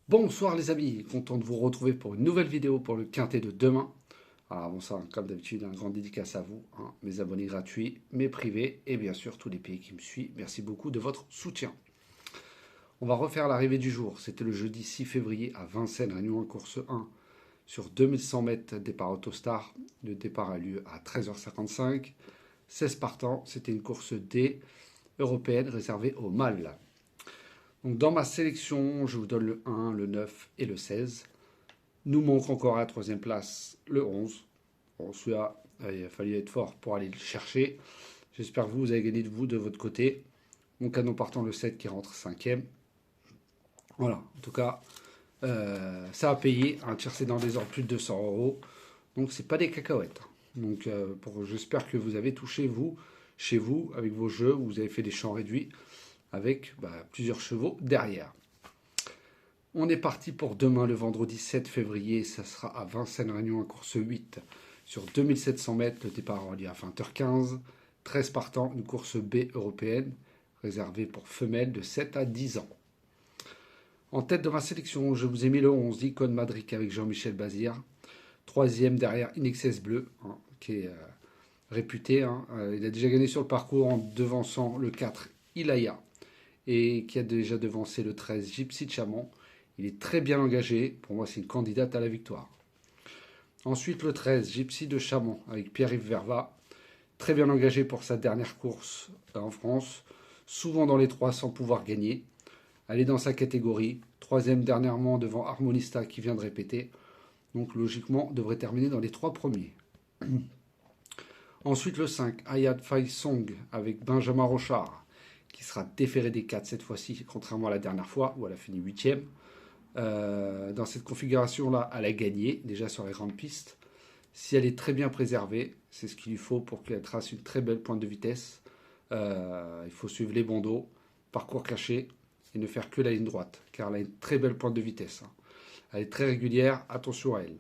Bonsoir les amis, content de vous retrouver pour une nouvelle vidéo pour le quintet de demain. Alors bon ça, comme d'habitude, un grand dédicace à vous, mes abonnés gratuits, mes privés et bien sûr tous les pays qui me suivent. Merci beaucoup de votre soutien. On va refaire l'arrivée du jour. C'était le jeudi 6 février à Vincennes, Réunion 1, course 1 sur 2100 mètres départ Autostar. Le départ a lieu à 13h55. 16 partants, c'était une course D européenne réservée aux mâles. Donc dans ma sélection, je vous donne le 1, le 9 et le 16. Nous manque encore à la troisième place le 11. Bon, celui-là, il a fallu être fort pour aller le chercher. J'espère que vous avez gagné de vous de votre côté. Mon canon partant le 7 qui rentre 5e. Voilà, en tout cas, ça a payé. Un tiercé dans les ordres plus de 200 euros. Donc c'est pas des cacahuètes. Donc j'espère que vous avez touché vous, chez vous, avec vos jeux, où vous avez fait des champs réduits avec plusieurs chevaux derrière. On est parti pour demain, le vendredi 7 février. Ça sera à Vincennes-Réunion, à course 8 sur 2700 mètres. Le départ aura lieu à 20h15. 13 partants, une course B européenne réservée pour femelles de 7 à 10 ans. En tête de ma sélection, je vous ai mis le 11, Icône Madric avec Jean-Michel Bazir. Troisième derrière Inexcess Bleu, qui est réputé. Il a déjà gagné sur le parcours en devançant le 4 Ilaya et qui a déjà devancé le 13 Gypsy de Chamon. Il est très bien engagé. Pour moi, c'est une candidate à la victoire. Ensuite, le 13, Gypsy de Chamon, avec Pierre-Yves Verva. Très bien engagé pour sa dernière course en France. Souvent dans les 3 sans pouvoir gagner. Elle est dans sa catégorie. Troisième dernièrement devant Harmonista qui vient de répéter. Donc logiquement, devrait terminer dans les 3 premiers. Ensuite, le 5, Ayad Fai Song, avec Benjamin Rochard, qui sera déféré des 4 cette fois-ci, contrairement à la dernière fois, où elle a fini 8e. Dans cette configuration-là, elle a gagné, déjà sur les grandes pistes. Si elle est très bien préservée, c'est ce qu'il lui faut pour qu'elle trace une très belle pointe de vitesse. Il faut suivre les bandeaux, parcours caché, et ne faire que la ligne droite, car elle a une très belle pointe de vitesse. Elle est très régulière, attention à elle.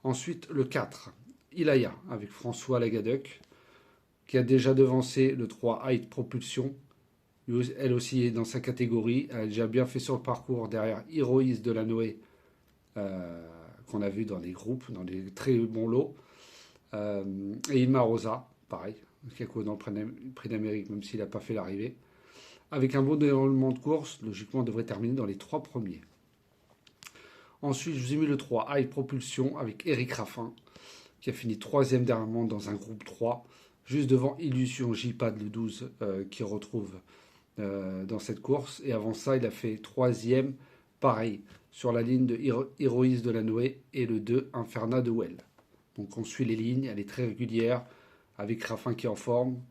Ensuite, le 4, Ilaya, avec François Lagadec, qui a déjà devancé le 3 Height Propulsion. Elle aussi est dans sa catégorie. Elle a déjà bien fait sur le parcours derrière Héroïs de la Noé, qu'on a vu dans les groupes, dans des très bons lots. Et Ilma Rosa, pareil, qui a couru dans le prix d'Amérique, même s'il n'a pas fait l'arrivée. Avec un bon déroulement de course, logiquement, on devrait terminer dans les 3 premiers. Ensuite, je vous ai mis le 3 High Propulsion avec Eric Raffin, qui a fini 3e dernièrement dans un groupe 3, juste devant Illusion J-Pad le 12, qui retrouve dans cette course. Et avant ça, il a fait 3e, pareil, sur la ligne de Héroïs de la Noé et le 2 Inferna de Well. Donc on suit les lignes, elle est très régulière, avec Raffin qui est en forme.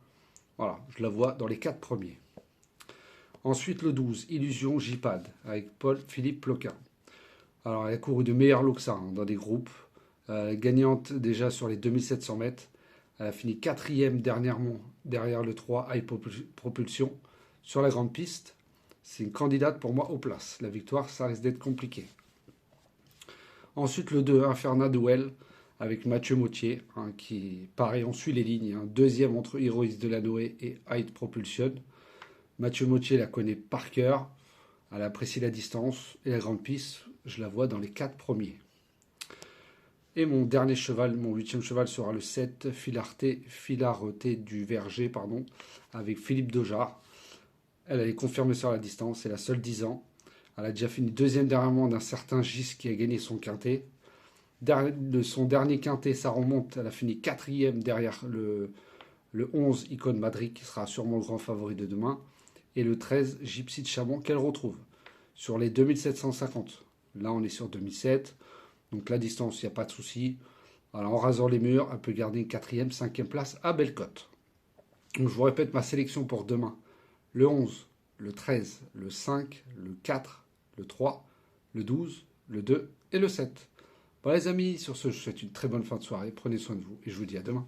Voilà, je la vois dans les 4 premiers. Ensuite, le 12, Illusion J-Pad, avec Paul-Philippe Ploquin. Alors, elle a couru de meilleurs lots que ça, dans des groupes. Gagnante déjà sur les 2700 mètres. Elle a fini 4e dernièrement, derrière le 3 High Propulsion. Sur la grande piste, c'est une candidate pour moi aux places. La victoire, ça risque d'être compliqué. Ensuite, le 2, Inferna Duel, avec Mathieu Mautier, qui, pareil, on suit les lignes. Deuxième entre Héroïs de la Noé et Height Propulsion. Mathieu Mautier la connaît par cœur. Elle apprécie la distance et la grande piste. Je la vois dans les 4 premiers. Et mon dernier cheval, mon 8e cheval sera le 7, Filarté du Verger, avec Philippe Dojard. Elle est confirmée sur la distance, c'est la seule 10 ans. Elle a déjà fini 2e dernièrement d'un certain Gis qui a gagné son quintet. De son dernier quintet, ça remonte, elle a fini 4e derrière le 11 Icône Madrid, qui sera sûrement le grand favori de demain. Et le 13 Gypsy de Chamon, qu'elle retrouve sur les 2750. Là, on est sur 2007. Donc la distance, il n'y a pas de souci. Alors, en rasant les murs, elle peut garder une 4e, 5e place à belle cote. Donc je vous répète ma sélection pour demain. Le 11, le 13, le 5, le 4, le 3, le 12, le 2 et le 7. Bon les amis, sur ce, je vous souhaite une très bonne fin de soirée. Prenez soin de vous et je vous dis à demain.